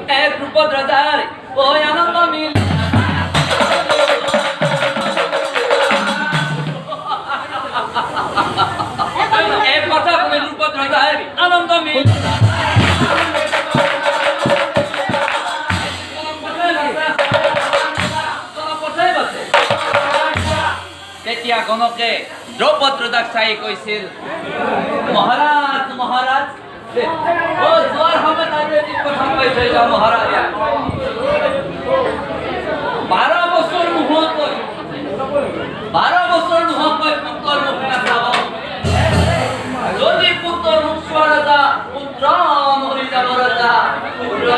এক রূপত রাজার ওই আনন্দ মিল এক কথা কই রূপত রাজার আনন্দ মিল তেতিয়া গণকে দ্রৌপদ্রদাক চাই কৈছিল মহারাজ মহারাজ ও জোয়ার হবে তাদের কথা কইছে যা মহারাজ 12 বছর মুহূর্ত 12 বছর মুহূর্ত পুত্র মুখ না চাও যদি পুত্র মুখ রাজা পুত্র মরি যাব রাজা পুত্র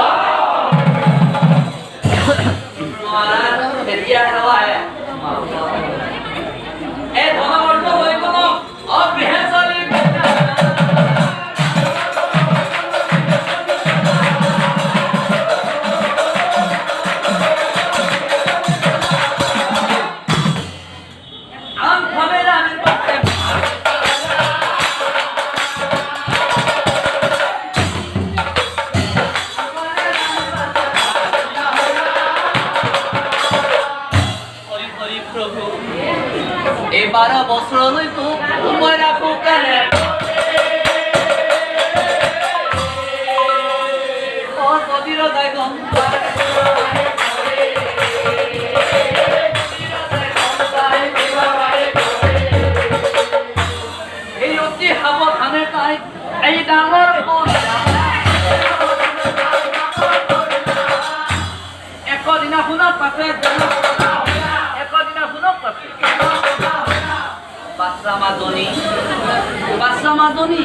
মহারাজ তেতিয়া খাওয়ায় এ ধনবর্ষ হই কোন অবৃহসালী আম খাবে না আমি পাতে হরি প্রভু এই 12 বছর লইতো মই রাখো কানে ও কদির দাই গম এই অতি হাব খানে তাই এই ডাঙর একদিনা শুনক পাছে একদিনা শুনক পাছে বাচ্চা মাদনী